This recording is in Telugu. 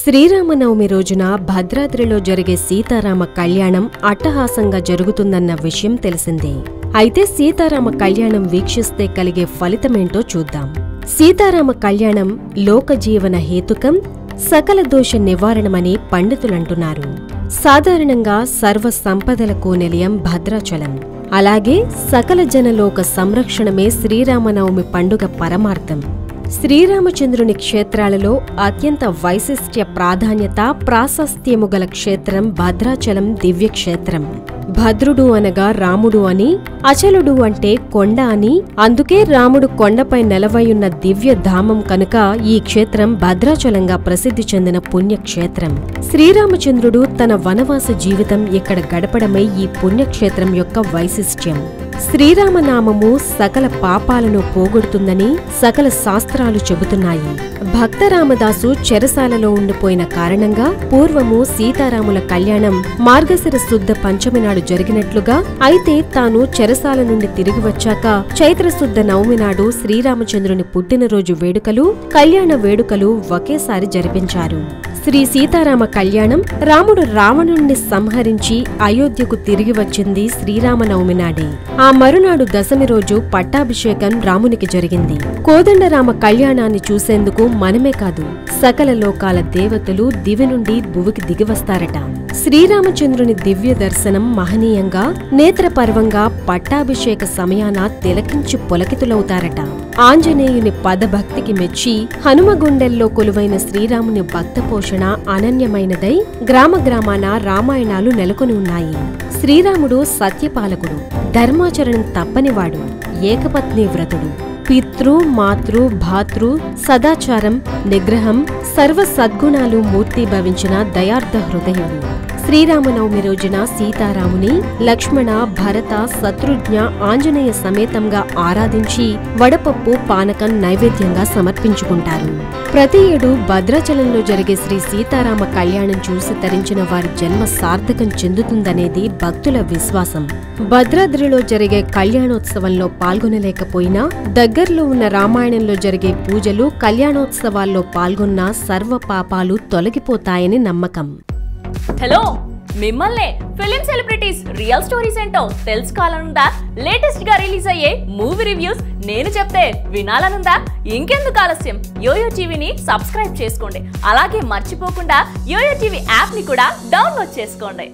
శ్రీరామనవమి రోజున భద్రాద్రిలో జరిగే సీతారామ కళ్యాణం అట్టహాసంగా జరుగుతుందన్న విషయం తెలిసిందే. అయితే సీతారామ కళ్యాణం వీక్షిస్తే కలిగే ఫలితమేంటో చూద్దాం. సీతారామ కళ్యాణం లోకజీవన హేతుకం, సకల దోష నివారణమని పండితులంటున్నారు. సాధారణంగా సర్వ సంపదలకు నిలయం భద్రాచలం. అలాగే సకల జనలోక సంరక్షణమే శ్రీరామనవమి పండుగ పరమార్థం. శ్రీరామచంద్రుని క్షేత్రాలలో అత్యంత వైశిష్ట్య ప్రాధాన్యత ప్రాశస్త్యము గల క్షేత్రం భద్రాచలం దివ్యక్షేత్రం. భద్రుడు అనగా రాముడు అని, అచలుడు అంటే కొండ అని, అందుకే రాముడు కొండపై నెలవైయున్న దివ్యధామం కనుక ఈ క్షేత్రం భద్రాచలంగా ప్రసిద్ధి చెందిన పుణ్యక్షేత్రం. శ్రీరామచంద్రుడు తన వనవాస జీవితం ఇక్కడ గడపడమే ఈ పుణ్యక్షేత్రం యొక్క వైశిష్ట్యం. శ్రీరామనామము సకల పాపాలను పోగొడుతుందని సకల శాస్త్రాలు చెబుతున్నాయి. భక్త రామదాసు చెరసాలలో ఉండిపోయిన కారణంగా పూర్వము సీతారాముల కళ్యాణం మార్గశిర శుద్ధ పంచమి నాడు జరిగినట్లుగా, అయితే తాను చెరసాల నుండి తిరిగి వచ్చాక చైత్రశుద్ధ నవమి నాడు శ్రీరామచంద్రుని పుట్టినరోజు వేడుకలు, కళ్యాణ వేడుకలు ఒకేసారి జరిపించారు. శ్రీ సీతారామ కళ్యాణం రాముడు రావణుణ్ణి సంహరించి అయోధ్యకు తిరిగి వచ్చింది శ్రీరామనవమి నాడే. ఆ మరునాడు దశమి రోజు పట్టాభిషేకం రామునికి జరిగింది. కోదండరామ కళ్యాణాన్ని చూసేందుకు మనమే కాదు, సకల లోకాల దేవతలు దివి నుండి భువికి దిగివస్తారట. శ్రీరామచంద్రుని దివ్య దర్శనం మహనీయంగా, నేత్రపర్వంగా పట్టాభిషేక సమయాన తిలకించి పులకితులవుతారట. ఆంజనేయుని పదభక్తికి మెచ్చి హనుమగుండెల్లో కొలువైన శ్రీరాముని భక్త పోషణ అనన్యమైనదై గ్రామ గ్రామాన రామాయణాలు నెలకొని ఉన్నాయి. శ్రీరాముడు సత్యపాలకుడు, ధర్మాచరణం తప్పనివాడు, ఏకపత్ని వ్రతుడు, పితృ మాతృ భాతృ సదాచారం నిగ్రహం సర్వ సద్గుణాలు మూర్తిభవించిన దయార్ధ హృదయుడు. శ్రీరామనవమి రోజున సీతారాముని లక్ష్మణ భరత శత్రుఘ్న ఆంజనేయ సమేతంగా ఆరాధించి వడపప్పు పానకం నైవేద్యంగా సమర్పించుకుంటారు. ప్రతి ఏడు భద్రాచలంలో జరిగే శ్రీ సీతారామ కళ్యాణం చూసి తరించిన వారి జన్మ సార్థకం చెందుతుందనేది భక్తుల విశ్వాసం. భద్రాద్రిలో జరిగే కళ్యాణోత్సవంలో పాల్గొనలేకపోయినా దగ్గర్లో ఉన్న రామాయణంలో జరిగే పూజలు, కళ్యాణోత్సవాల్లో పాల్గొన్న సర్వ పాపాలు తొలగిపోతాయని నమ్మకం. హలో, మిమ్మల్నే ఫిలిం సెలబ్రిటీస్ రియల్ స్టోరీస్ ఏంటో తెలుసుకోవాలనుందా? లేటెస్ట్ గా రిలీజ్ అయ్యే మూవీ రివ్యూస్ నేను చెప్తే వినాలనుందా? ఇంకెందుకు ఆలస్యం, యోయో టీవీని సబ్స్క్రైబ్ చేసుకోండి. అలాగే మర్చిపోకుండా యోయో టీవీ యాప్ ని కూడా డౌన్లోడ్ చేసుకోండి.